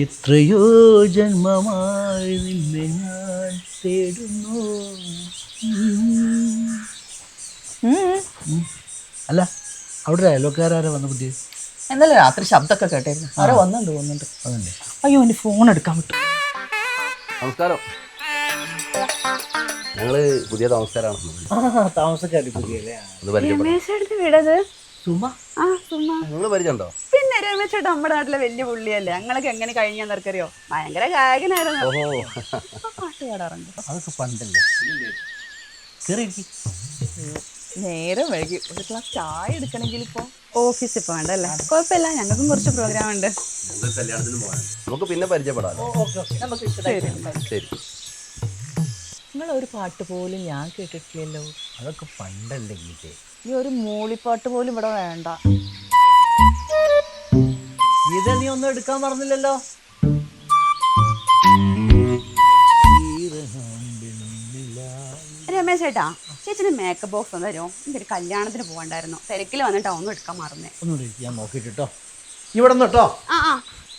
എത്രയോ ജന്മമായി നിന്നെ ഞാൻ തേടുന്നു. അല്ല അവിടെ അയലോക്കാരാരാ വന്ന പുതിയ? എന്നല്ലേ രാത്രി ശബ്ദമൊക്കെ കേട്ടായിരുന്നു. ആരോ വന്നുണ്ട്. അതല്ലേ? അയ്യോ എന്റെ ഫോൺ എടുക്കാൻ വിട്ടു. നമസ്കാരം. ഞങ്ങള് പുതിയ താമസക്കാരാണ്. താമസക്കാരി പുതിയല്ലേ? വീടത് സുമ. നിങ്ങൾ പരിചയമുണ്ടോ? പിന്നെ രമേശ് ചേട്ടാ നമ്മുടെ നാട്ടിലെ വലിയ പുള്ളിയല്ലേ. ഞങ്ങളൊക്കെ എങ്ങനെ കഴിഞ്ഞാൽ നിനക്കറിയോ? ഭയങ്കര ഗായകനായിരുന്നു. പാട്ട് പാടാറുണ്ട്. അതൊക്കെ പണ്ടല്ലേ. കേറിയിരിക്കും. നേരം വൈകി ഒരു ഗ്ലാസ് ചായ എടുക്കണമെങ്കിൽ ഇപ്പൊ ഓഫീസിൽ പോകണ്ടല്ലേ? കുഴപ്പമില്ല, ഞങ്ങൾക്കും കുറച്ച് പ്രോഗ്രാം ഉണ്ട്. നമുക്ക് പിന്നെ പരിചയപ്പെടാം. ശരി. നിങ്ങൾ ഒരു പാട്ട് പോലും ഞാൻ കേട്ടിട്ടില്ലല്ലോ. അതൊക്കെ പണ്ടല്ലേ ഗീതേ. ഈ ഒരു മൂളിപ്പാട്ട് പോലും ഇവിടെ വേണ്ട. ഗീത നീ ഒന്നും എടുക്കാൻ പറഞ്ഞില്ലല്ലോ. രമേശ് ചേട്ടാ, ചേച്ചിന് മേക്കപ്പ് ബോക്സ് ഒന്ന് തരുമോ? എനിക്കൊരു കല്യാണത്തിന് പോകണ്ടായിരുന്നു. തിരക്കിൽ വന്നിട്ട് ഒന്നും എടുക്കാൻ മറന്നേ. ഒന്നുകൂടി ഞാൻ നോക്കിട്ടോ. ഇവിടെ നിന്ന് കേട്ടോ. ആ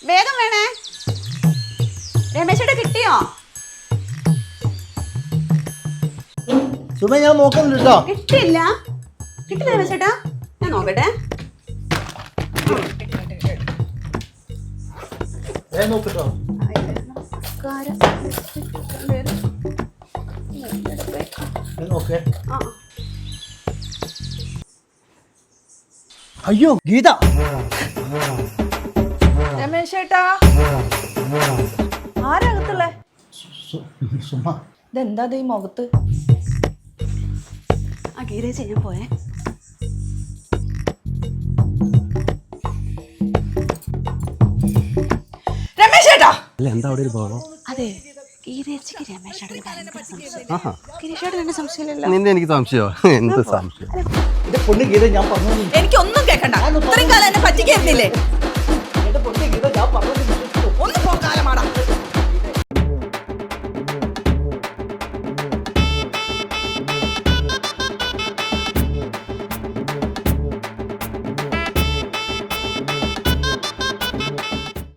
വേഗം വേണേ. രമേശ് ചേട്ടാ കിട്ടിയോ? സുമ ഞാൻ നോക്കുന്നുണ്ട് കേട്ടോ. കിട്ടില്ല രമേശ് ചേട്ടാ, ഞാൻ നോക്കട്ടെ. നോക്കിട്ടോ. അയ്യോ ഗീത. രമേശ് ചേട്ടാ, ആരകത്തല്ലേ? സുമ. ഇതെന്താ ഈ മുഖത്ത്? ആ ഗീതേച്ചി ഞാൻ പോയേ. രമേശ് ചേട്ടാ. അല്ല എന്താ അവിടെ ഒരു ഭാവം? അതെ, ഗീതേച്ചിക്ക് രമേശ് ചേട്ടന് ഭയങ്കര സംശയം. ഗിരീഷ് ചേട്ടൻ എന്നെ സംശയമില്ലല്ലോ. നിന്നെ എനിക്ക് സംശയമോ? എന്ത് സംശയം? പൊണ്ണു ഗീത ഞാൻ പറഞ്ഞു. എനിക്കൊന്നും കേൾക്കണ്ട. ഇത്രയും കാലം എന്നെ പറ്റിക്കായിരുന്നില്ലേ?